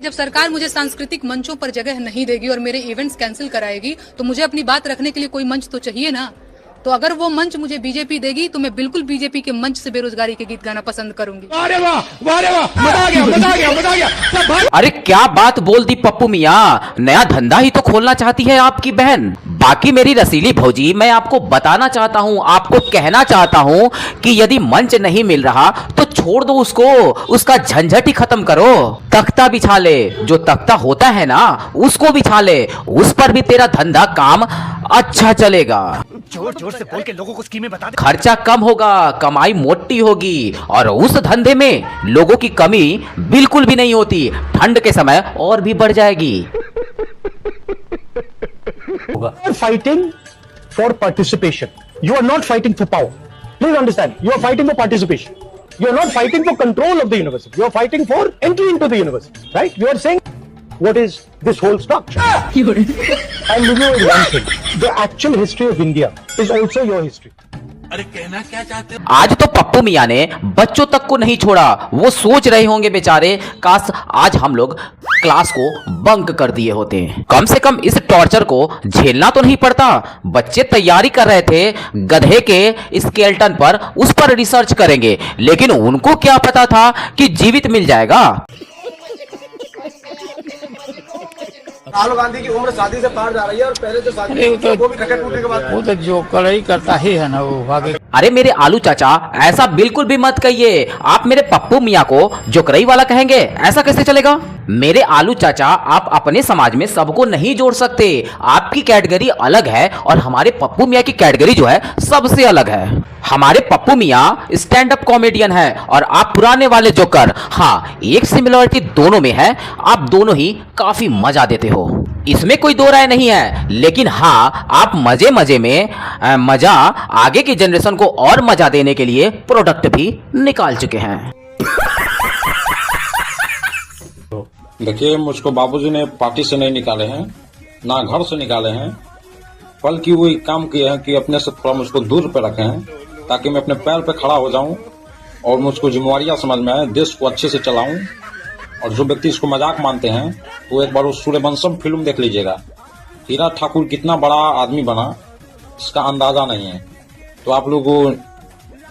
जब सरकार मुझे सांस्कृतिक मंचों पर जगह नहीं देगी और मेरे इवेंट्स कैंसिल कराएगी तो मुझे अपनी बात रखने के लिए कोई मंच तो चाहिए ना। तो अगर वो मंच मुझे बीजेपी देगी तो मैं बिल्कुल बीजेपी के मंच से बेरोजगारी के गीत गाना पसंद करूंगी। अरे वाह, मजा आ गया, मजा आ गया, मजा आ गया। अरे क्या बात बोल दी पप्पू मियाँ, नया धंधा ही तो खोलना चाहती है आपकी बहन। बाकी मेरी रसीली भौजी, मैं आपको बताना चाहता हूँ, आपको कहना चाहता हूँ कि यदि मंच नहीं मिल रहा तो छोड़ दो उसको, उसका झंझट ही खत्म करो। तख्ता बिछा ले, जो तख्ता होता है ना उसको बिछा ले, उस पर भी तेरा धंधा काम अच्छा चलेगा। जोर जोर से बोल के लोगों को स्कीमें बता दे। खर्चा कम होगा, कमाई मोटी होगी और उस धंधे में लोगों की कमी बिल्कुल भी नहीं होती, ठंड के समय और भी बढ़ जाएगी। Fighting for participation. You are not fighting for power. Please understand. You are fighting for participation. You are not fighting for control of the university. You are fighting for entry into the university. Right? You are saying, what is this whole structure? I'll give you one thing. The actual history of India is also your history. अरे कहना क्या चाहते हो? आज तो पप्पू मियाँ ने बच्चों तक को नहीं छोड़ा। वो सोच रहे होंगे बेचारे, काश आज हम लोग क्लास को बंक कर दिए होते। कम से कम इस टॉर्चर को झेलना तो नहीं पड़ता। बच्चे तैयारी कर रहे थे गधे के स्केलेटन पर, उस पर रिसर्च करेंगे, लेकिन उनको क्या पता था कि जीवित मिल जाएगा। राहुल गांधी की उम्र शादी से पार जा रही है और पहले जो शादी वो भी क्रिकेट टूटने के बाद वो तो जो कड़ाई करता ही है ना वो आगे। अरे मेरे आलू चाचा, ऐसा बिल्कुल भी मत कहिए। आप मेरे पप्पू मियाँ को जोकरई वाला कहेंगे, ऐसा कैसे चलेगा? मेरे आलू चाचा, आप अपने समाज में सबको नहीं जोड़ सकते। आपकी कैटेगरी अलग है और हमारे पप्पू मियाँ की कैटेगरी जो है सबसे अलग है। हमारे पप्पू मियाँ स्टैंड अप कॉमेडियन है और आप पुराने वाले जोकर। हाँ, एक सिमिलरिटी दोनों में है, आप दोनों ही काफी मजा देते हो, इसमें कोई दो राय नहीं है। लेकिन हाँ, आप मजे मजे में मजा आगे की जनरेशन को और मजा देने के लिए प्रोडक्ट भी निकाल चुके हैं। देखिए, मुझको बाबूजी ने पार्टी से नहीं निकाले हैं, ना घर से निकाले हैं, बल्कि वो एक काम किए हैं कि अपने से थोड़ा मुझको दूर पे रखे हैं, ताकि मैं अपने पैर पे खड़ा हो जाऊं और मुझको जिम्मेवारियां समझ में आए, देश को अच्छे से चलाऊं। और जो व्यक्ति इसको मजाक मानते हैं वो एक बार उस सूर्यवंशम फिल्म देख लीजिएगा। हीरा ठाकुर कितना बड़ा आदमी बना, इसका अंदाजा नहीं है। तो आप लोग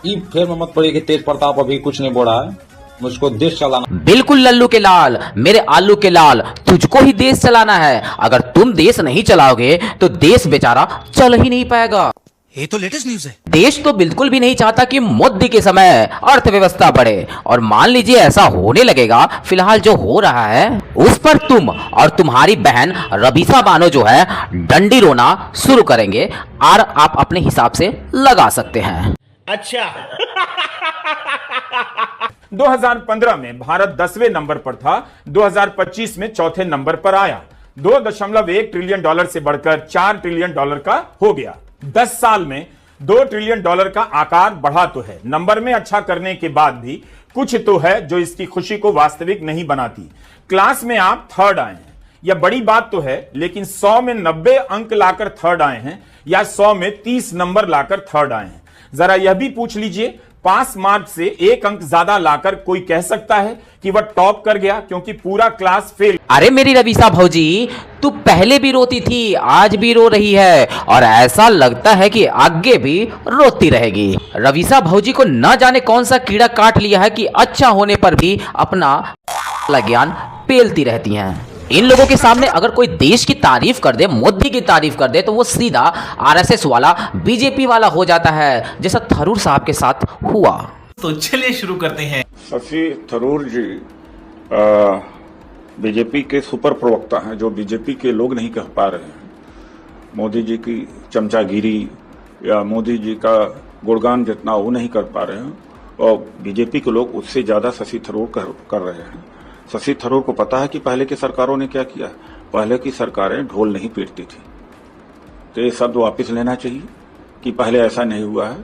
ये फेर में मत पड़िए कि तेज प्रताप अभी कुछ नहीं बोला है, मुझको देश चलाना। बिल्कुल लल्लू के लाल, मेरे आलू के लाल, तुझको ही देश चलाना है। अगर तुम देश नहीं चलाओगे तो देश बेचारा चल ही नहीं पाएगा। ये तो लेटेस्ट न्यूज है। देश तो बिल्कुल भी नहीं चाहता कि मोदी के समय अर्थव्यवस्था बढ़े, और मान लीजिए ऐसा होने लगेगा, फिलहाल जो हो रहा है उस पर तुम और तुम्हारी बहन रबीसा बानो जो है डंडी रोना शुरू करेंगे, और आप अपने हिसाब से लगा सकते हैं। अच्छा 2015 में भारत 10वें नंबर पर था, 2025 में चौथे नंबर पर आया। $2.1 ट्रिलियन से बढ़कर $4 ट्रिलियन का हो गया। 10 साल में $2 ट्रिलियन का आकार बढ़ा तो है। नंबर में अच्छा करने के बाद भी कुछ तो है जो इसकी खुशी को वास्तविक नहीं बनाती। क्लास में आप थर्ड आए हैं, यह बड़ी बात तो है, लेकिन 100 में 90 अंक लाकर थर्ड आए हैं या 100 में 30 नंबर लाकर थर्ड आए हैं। जरा यह भी पूछ लीजिए, पास मार्क से 1 अंक ज्यादा लाकर कोई कह सकता है कि वह टॉप कर गया, क्योंकि पूरा क्लास फेल। अरे मेरी रवीसा भौजी, तू पहले भी रोती थी, आज भी रो रही है, और ऐसा लगता है कि आगे भी रोती रहेगी। रवीसा भौजी को न जाने कौन सा कीड़ा काट लिया है कि अच्छा होने पर भी अपना ज्ञान पेलती रहती हैं। इन लोगों के सामने अगर कोई देश की तारीफ कर दे, मोदी की तारीफ कर दे, तो वो सीधा आरएसएस वाला, बीजेपी वाला हो जाता है, जैसा थरूर साहब के साथ हुआ। तो चलिए शुरू करते हैं। शशि थरूर जी बीजेपी के सुपर प्रवक्ता हैं, जो बीजेपी के लोग नहीं कह पा रहे हैं। मोदी जी की चमचागिरी या मोदी जी का गुणगान जितना वो नहीं कर पा रहे हैं, और बीजेपी के लोग उससे ज्यादा शशि थरूर कर रहे हैं। शशि थरूर को पता है कि पहले की सरकारों ने क्या किया। पहले की सरकारें ढोल नहीं पीटती थी, तो ये शब्द वापस लेना चाहिए कि पहले ऐसा नहीं हुआ है।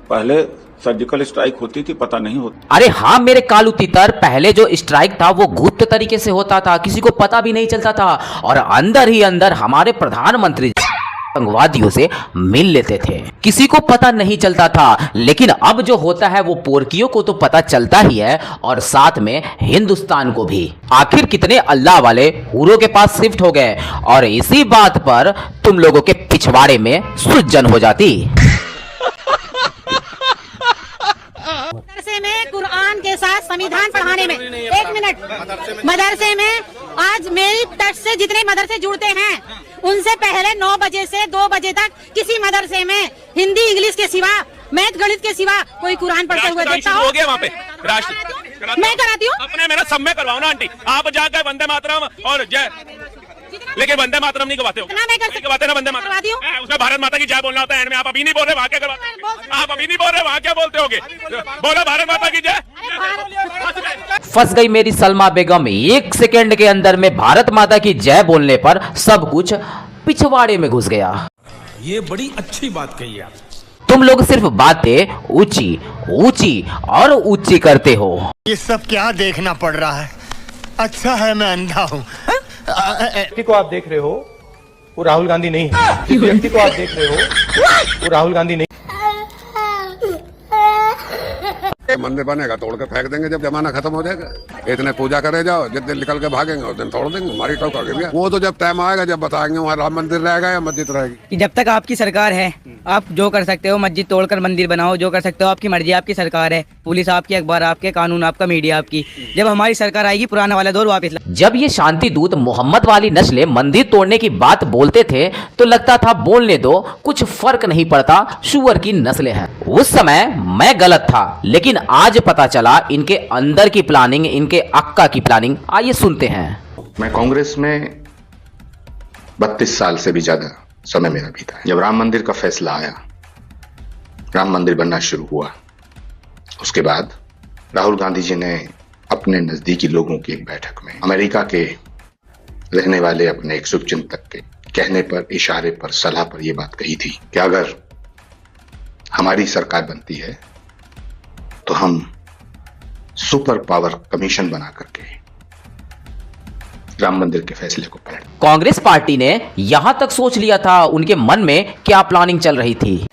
पहले सर्जिकल स्ट्राइक होती थी, पता नहीं होता। अरे हाँ मेरे कालू तीतर, पहले जो स्ट्राइक था वो गुप्त तरीके से होता था, किसी को पता भी नहीं चलता था, और अंदर ही अंदर हमारे प्रधानमंत्री आतंकवादियों से मिल लेते थे। किसी को पता नहीं चलता था, लेकिन अब जो होता है वो पोरकियों को तो पता चलता ही है और साथ में हिंदुस्तान को भी। आखिर कितने अल्लाह वाले हूरों के पास शिफ्ट हो गए और इसी बात पर तुम लोगों के पिछवाड़े में सुलझन हो जाती। मदरसे में कुरान के साथ संविधान पढ़ाने में, एक मिनट, मदरसे में आज मेरी टच से जितने मदरसे जुड़ते हैं उनसे पहले 9 बजे से 2 बजे तक किसी मदरसे में हिंदी इंग्लिश के सिवा, मैथ गणित के सिवा कोई कुरान पढ़ते हुए देखता हो? वहाँ पे मैं कराती हूँ अपने, मेरा सब में करवाओ ना आंटी। आप जाकर वंदे मातरम और जय, लेकिन वंदे मातरम नहीं गवाते हो ना, मैं करवाते ना वंदे मातरम, उसमें भारत माता की जय बोलना होता है। आप अभी नहीं बोल रहे, वहाँ क्या करवाते? आप अभी नहीं बोल रहे, वहाँ क्या बोलते होगे? बोलो भारत माता की जय। फंस गई मेरी सलमा बेगम। 1 सेकेंड के अंदर में भारत माता की जय बोलने पर सब कुछ पिछवाड़े में घुस गया। ये बड़ी अच्छी बात कही आप। तुम लोग सिर्फ बातें ऊंची ऊंची और ऊंची करते हो। ये सब क्या देखना पड़ रहा है? अच्छा है मैं अंधा हूँ। व्यक्ति को आप देख रहे हो वो राहुल गांधी नहीं है। जिस व्यक्ति को आप देख रहे हो वो राहुल गांधी नहीं। मंदिर बनेगा तोड़ के फेंक देंगे जब जमाना खत्म हो जाएगा। इतने पूजा करे जाओ, जिस दिन निकल के भागेंगे उस दिन तोड़ देंगे। हमारी टोक आगे वो तो जब टाइम आएगा जब बताएंगे वहाँ राम मंदिर रहेगा या मस्जिद रहेगी। जब तक आपकी सरकार है आप जो कर सकते हो, मस्जिद तोड़कर मंदिर बनाओ, जो कर सकते हो, आपकी मर्जी, आपकी सरकार है। पुलिस आपकी, अखबार आपके, कानून आपका, मीडिया आपकी। जब हमारी सरकार आएगी पुराना वाला दौर वापस। जब ये शांति दूत मोहम्मद वाली नस्लें मंदिर तोड़ने की बात बोलते थे तो लगता था बोलने दो, कुछ फर्क नहीं पड़ता, शुअर की नस्लें हैं। उस समय मैं गलत था, लेकिन आज पता चला इनके अंदर की प्लानिंग, इनके अक्का की प्लानिंग। आइए सुनते हैं। मैं कांग्रेस में 32 साल से भी ज्यादा समय मेरा बीता है। जब राम मंदिर का फैसला आया, राम मंदिर बनना शुरू हुआ, उसके बाद राहुल गांधी जी ने अपने नजदीकी लोगों की एक बैठक में अमेरिका के रहने वाले अपने एक शुभचिंतक के कहने पर, इशारे पर, सलाह पर यह बात कही थी कि अगर हमारी सरकार बनती है तो हम सुपर पावर कमीशन बना करके राम मंदिर के फैसले को पलट। कांग्रेस पार्टी ने यहां तक सोच लिया था उनके मन में क्या प्लानिंग चल रही थी।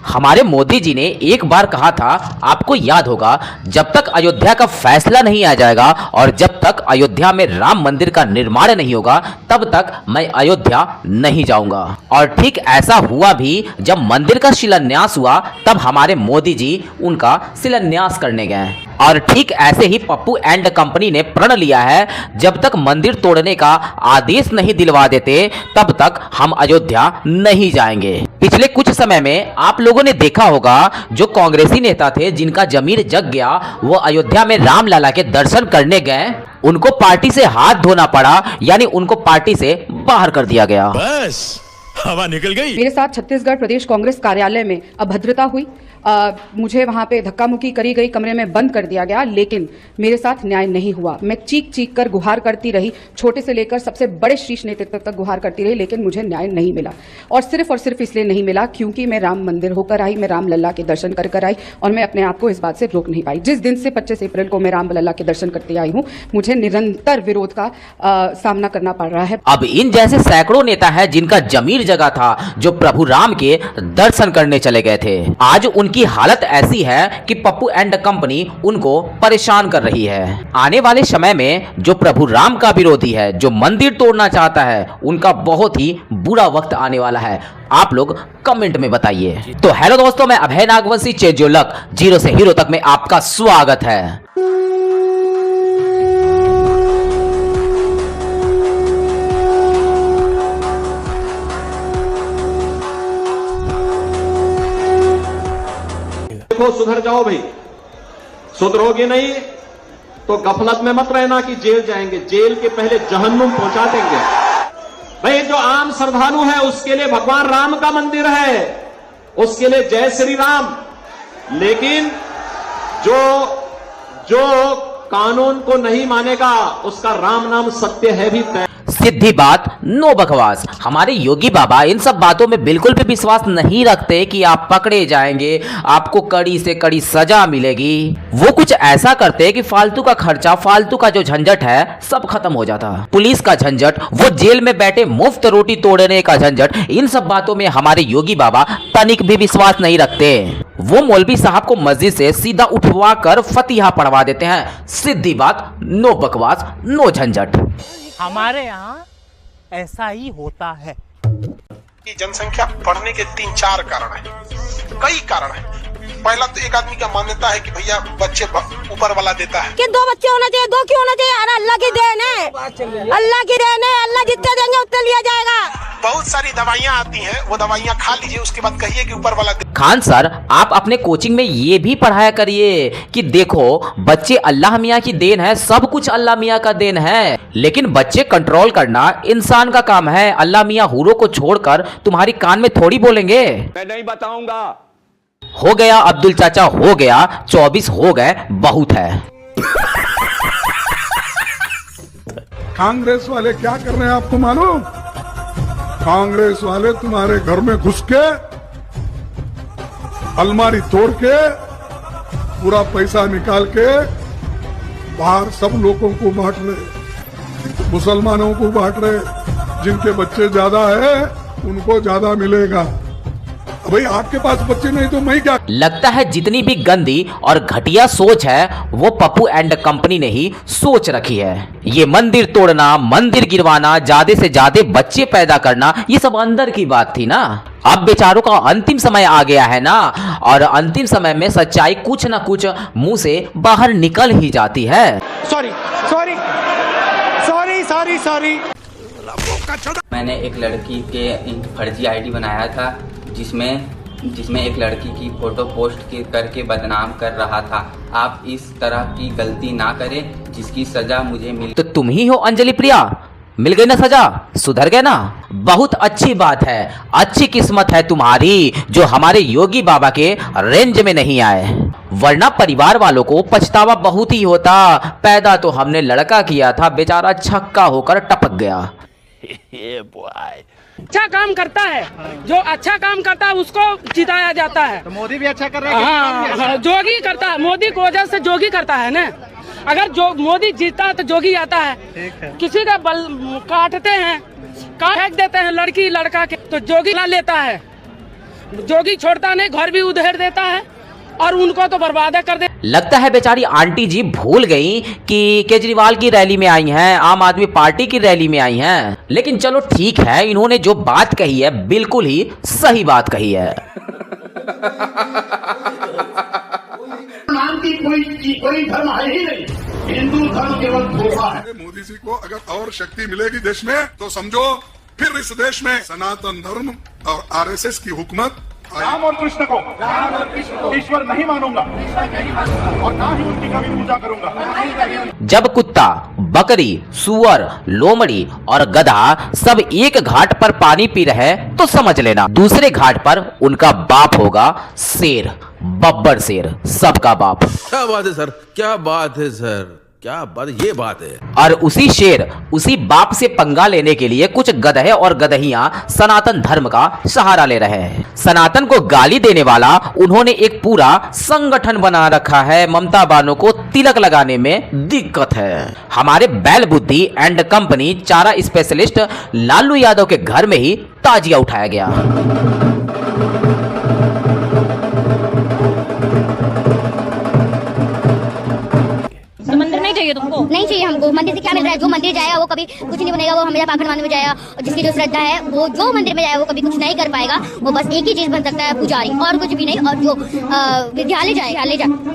हमारे मोदी जी ने एक बार कहा था, आपको याद होगा, जब तक अयोध्या का फैसला नहीं आ जाएगा और जब तक अयोध्या में राम मंदिर का निर्माण नहीं होगा तब तक मैं अयोध्या नहीं जाऊंगा। और ठीक ऐसा हुआ भी। जब मंदिर का शिलान्यास हुआ तब हमारे मोदी जी उनका शिलान्यास करने गए। और ठीक ऐसे ही पप्पू एंड कंपनी ने प्रण लिया है, जब तक मंदिर तोड़ने का आदेश नहीं दिलवा देते तब तक हम अयोध्या नहीं जाएंगे। पिछले कुछ समय में आप लोगों ने देखा होगा, जो कांग्रेसी नेता थे जिनका जमीर जग गया, वो अयोध्या में राम लला के दर्शन करने गए, उनको पार्टी से हाथ धोना पड़ा, यानी उनको पार्टी से बाहर कर दिया गया। बस हवा निकल गई। मेरे साथ छत्तीसगढ़ प्रदेश कांग्रेस कार्यालय में अभद्रता हुई। मुझे वहां पे धक्का मुक्की करी गई, कमरे में बंद कर दिया गया, लेकिन मेरे साथ न्याय नहीं हुआ। मैं चीख चीख कर गुहार करती रही, छोटे से लेकर सबसे बड़े शीर्ष नेतृत्व तक गुहार करती रही, लेकिन मुझे न्याय नहीं मिला। और सिर्फ इसलिए नहीं मिला क्योंकि मैं राम मंदिर होकर आई, मैं राम लल्ला के दर्शन कर आई और मैं अपने आप को इस बात से रोक नहीं पाई। जिस दिन से 25 अप्रैल को मैं राम लल्ला के दर्शन करते आई हूँ, मुझे निरंतर विरोध का सामना करना पड़ रहा है। अब इन जैसे सैकड़ों नेता है जिनका जमीर जगह था, जो प्रभु राम के दर्शन करने चले गए थे, आज उनकी हालत ऐसी है कि पप्पू एंड कंपनी उनको परेशान कर रही है। आने वाले समय में जो प्रभु राम का विरोधी है, जो मंदिर तोड़ना चाहता है, उनका बहुत ही बुरा वक्त आने वाला है। आप लोग कमेंट में बताइए। तो हेलो दोस्तों, मैं Abhay Nagvanshi, change your luck, zero से हीरो तक में आपका स्वागत है। देखो, सुधर जाओ भाई, सुधरोगे नहीं तो गफलत में मत रहना कि जेल जाएंगे। जेल के पहले जहन्नुम पहुंचा देंगे। भाई, जो आम श्रद्धालु है उसके लिए भगवान राम का मंदिर है, उसके लिए जय श्री राम। लेकिन जो कानून को नहीं मानेगा उसका राम नाम सत्य है भी तय। सीधी बात, नो बकवास। हमारे योगी बाबा इन सब बातों में बिल्कुल भी विश्वास नहीं रखते कि आप पकड़े जाएंगे, आपको कड़ी से कड़ी सजा मिलेगी। वो कुछ ऐसा करते कि फालतू का खर्चा, फालतू का जो झंझट है सब खत्म हो जाता। पुलिस का झंझट, वो जेल में बैठे मुफ्त रोटी तोड़ने का झंझट, इन सब बातों में हमारे योगी बाबा तनिक भी विश्वास नहीं रखते। वो मौलवी साहब को मस्जिद से सीधा उठवा कर फतिहा पढ़वा देते हैं। सीधी बात, नो बकवास, नो झंझट। हमारे यहाँ ऐसा ही होता है। जनसंख्या बढ़ने के 3-4 कारण हैं, कई कारण हैं। पहला तो एक आदमी का मान्यता है कि भैया बच्चे ऊपर वाला देता है कि 2 बच्चे होना चाहिए, 2 क्यों होना चाहिए? अरे अल्लाह की देन है, अल्लाह की देन है, अल्लाह जितने देंगे उतने लिया जाएगा। बहुत सारी दवाइयाँ आती हैं, वो दवाइयाँ खा लीजिए, उसके बाद कहिए कि ऊपर वाला। खान सर, आप अपने कोचिंग में ये भी पढ़ाया करिए कि देखो बच्चे अल्लाह मियाँ की देन है, सब कुछ अल्लाह मियाँ का देन है, लेकिन बच्चे कंट्रोल करना इंसान का काम है। अल्लाह मियाँ हूरों को छोड़कर तुम्हारी कान में थोड़ी बोलेंगे। मैं नहीं बताऊंगा। हो गया अब्दुल चाचा, हो गया, 24 हो गए, बहुत है। कांग्रेस वाले क्या कर रहे हैं आपको मालूम? कांग्रेस वाले तुम्हारे घर में घुस के अलमारी तोड़ के पूरा पैसा निकाल के बाहर सब लोगों को बांट रहे, मुसलमानों को बांट रहे। जिनके बच्चे ज्यादा है उनको ज्यादा मिलेगा। भाई आपके पास बच्चे नहीं तो मैं क्या। लगता है जितनी भी गंदी और घटिया सोच है वो पप्पू एंड कंपनी ने ही सोच रखी है। ये मंदिर तोड़ना, मंदिर गिरवाना, ज्यादा से ज्यादा बच्चे पैदा करना, ये सब अंदर की बात थी ना। अब बेचारों का अंतिम समय आ गया है ना, और अंतिम समय में सच्चाई कुछ ना कुछ मुंह से बाहर निकल ही जाती है। Sorry sorry sorry sorry sorry. मैंने एक लड़की के फर्जी आईडी बनाया था जिसमें एक लड़की की फोटो पोस्ट करके बदनाम कर रहा था। आप इस तरह की गलती ना करें जिसकी सजा मुझे मिल। तो तुम ही हो अंजलि प्रिया, मिल गई ना सजा, सुधर गए ना। बहुत अच्छी बात है, अच्छी किस्मत है तुम्हारी जो हमारे योगी बाबा के रेंज में नहीं आए, वरना परिवार वालों को पछतावा बहुत ही होता। पैदा तो हमने लड़का किया था, बेचारा छक्का होकर टपक गया। अच्छा काम करता है, जो अच्छा काम करता है उसको जिताया जाता है। तो मोदी भी अच्छा कर रहा है। हाँ, जोगी करता है, मोदी की वजह से जोगी करता है ना। अगर जो मोदी जीता तो जोगी आता है। किसी का बल काटते हैं, काट देते हैं लड़की लड़का के, तो जोगी ला लेता है। जोगी छोड़ता नहीं, घर भी उधेड़ देता है और उनको तो बर्बाद कर दे। लगता है बेचारी आंटी जी भूल गई कि केजरीवाल की रैली में आई हैं, आम आदमी पार्टी की रैली में आई हैं। लेकिन चलो ठीक है, इन्होंने जो बात कही है बिल्कुल ही सही बात कही है। नाम की कोई धर्म है ही नहीं, हिंदू धर्म केवल धोखा है। मोदी जी को अगर और शक्ति मिलेगी देश में तो समझो फिर इस देश में सनातन धर्म और आरएसएस की हुकूमत। राम और कृष्ण को ईश्वर नहीं मानूंगा और ना ही उनकी कभी पूजा करूंगा। जब कुत्ता, बकरी, सुअर, लोमड़ी और गधा सब एक घाट पर पानी पी रहे तो समझ लेना दूसरे घाट पर उनका बाप होगा शेर, बब्बर शेर, सबका बाप। क्या बात है सर, क्या बात है सर, क्या बात, ये बात है। और उसी शेर, उसी बाप से पंगा लेने के लिए कुछ गधे और गधहियां सनातन धर्म का सहारा ले रहे हैं। सनातन को गाली देने वाला उन्होंने एक पूरा संगठन बना रखा है। ममता बानो को तिलक लगाने में दिक्कत है। हमारे बैल बुद्धि एंड कंपनी चारा स्पेशलिस्ट लालू यादव के घर में ही ताजिया उठाया गया। मंदिर नहीं चाहिए तुमको? नहीं चाहिए हमको। मंदिर से क्या मिल रहा है? जो मंदिर जाएगा वो कभी कुछ नहीं बनेगा, वो हमेशा पाखंड मानने में जाएगा। और जिसकी जो श्रद्धा है वो जो मंदिर में जाएगा वो कभी कुछ नहीं कर पाएगा। वो बस एक ही चीज बन सकता है, पुजारी, और कुछ भी नहीं। और जो विद्यालय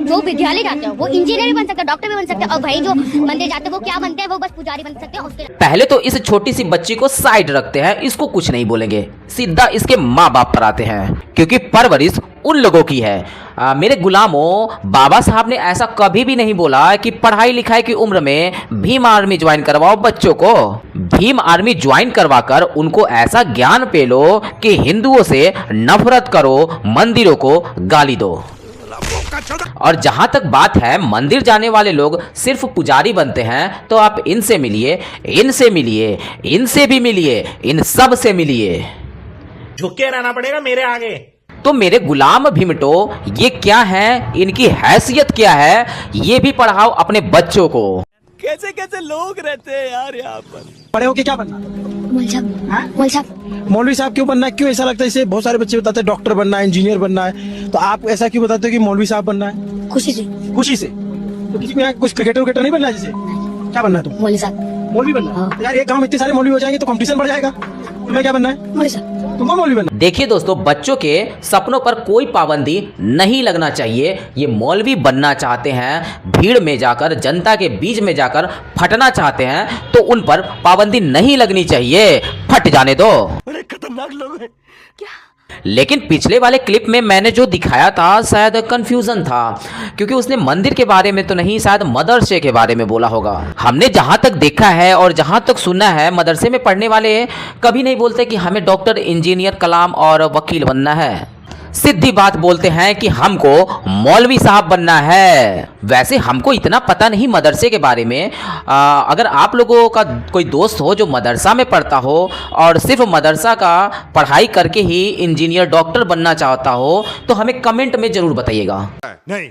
जो विद्यालय जाते हैं वो इंजीनियर भी बन सकता है, डॉक्टर भी बन सकता है। और भाई जो मंदिर जाते हैं वो क्या बनते हैं? वो बस पुजारी बन सकते हैं। उसके पहले तो इस छोटी सी बच्ची को साइड रखते हैं, इसको कुछ नहीं बोलेंगे, सीधा इसके माँ बाप पर आते हैं, क्योंकि परवरिश उन लोगों की है। मेरे गुलामों, बाबा साहब ने ऐसा कभी भी नहीं बोला कि पढ़ाई लिखाई की उम्र में भीम आर्मी ज्वाइन करवाओ बच्चों को। भीम आर्मी ज्वाइन करवाकर उनको ऐसा ज्ञान पेलो कि हिंदुओं से नफरत करो, मंदिरों को गाली दो। और जहां तक बात है मंदिर जाने वाले लोग सिर्फ पुजारी बनते हैं, तो आप इनसे मिलिए, इनसे मिलिए, इनसे भी मिलिए, इन सब से मिलिए। झुके रहना पड़ेगा मेरे आगे। तो मेरे गुलाम भीमटो, ये क्या है, इनकी हैसियत क्या है, ये भी पढ़ाओ अपने बच्चों को। कैसे कैसे लोग रहते हैं यार यहाँ पर। बड़े होके क्या बनना? मौलवी साहब क्यों बनना है? क्यों ऐसा लगता है? इसे बहुत सारे बच्चे बताते हैं डॉक्टर बनना है, इंजीनियर बनना है, तो आप ऐसा क्यों बताते हो कि मौलवी साहब बनना है? खुशी से। खुशी से? तो किसी में कुछ क्रिकेटर विकेटर नहीं बनना है? जैसे क्या बनना है तुम? मौलवी साहब। मौलवी बनना है? यार एक गाँव में इतने सारे मौलवी हो जाएंगे तो कॉम्पिटिशन बढ़ जाएगा। तुम्हें क्या बनना है? मौलवी साहब। तुमको मौलवी बनना। देखिए दोस्तों, बच्चों के सपनों पर कोई पाबंदी नहीं लगना चाहिए। ये मौलवी बनना चाहते हैं, भीड़ में जाकर, जनता के बीच में जाकर फटना चाहते हैं, तो उन पर पाबंदी नहीं लगनी चाहिए, फट जाने दो। बड़े खतरनाक लोग हैं। क्या? लेकिन पिछले वाले क्लिप में मैंने जो दिखाया था शायद कंफ्यूजन था, क्योंकि उसने मंदिर के बारे में तो नहीं, शायद मदरसे के बारे में बोला होगा। हमने जहां तक देखा है और जहां तक सुना है, मदरसे में पढ़ने वाले कभी नहीं बोलते कि हमें डॉक्टर, इंजीनियर, कलाम और वकील बनना है। सीधी बात बोलते हैं कि हमको मौलवी साहब बनना है। वैसे हमको इतना पता नहीं मदरसे के बारे में। अगर आप लोगों का कोई दोस्त हो जो मदरसा में पढ़ता हो और सिर्फ मदरसा का पढ़ाई करके ही इंजीनियर, डॉक्टर बनना चाहता हो, तो हमें कमेंट में जरूर बताइएगा। नहीं।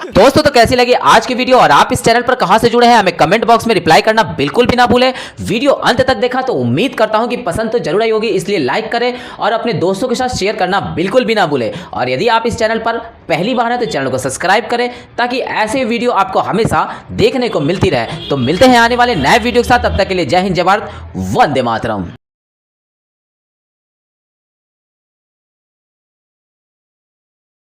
दोस्तों, तो कैसी लगी आज की वीडियो और आप इस चैनल पर कहां से जुड़े हैं, हमें कमेंट बॉक्स में रिप्लाई करना बिल्कुल भी ना भूलें। वीडियो अंत तक देखा तो उम्मीद करता हूं कि पसंद तो जरूर आई होगी, इसलिए लाइक करें और अपने दोस्तों के साथ शेयर करना बिल्कुल भी ना भूलें। और यदि आप इस चैनल पर पहली बार हैं तो चैनल को सब्सक्राइब करें, ताकि ऐसे वीडियो आपको हमेशा देखने को मिलती रहे। तो मिलते हैं आने वाले नए वीडियो के साथ, तब तक के लिए जय हिंद, जय भारत, वंदे मातरम।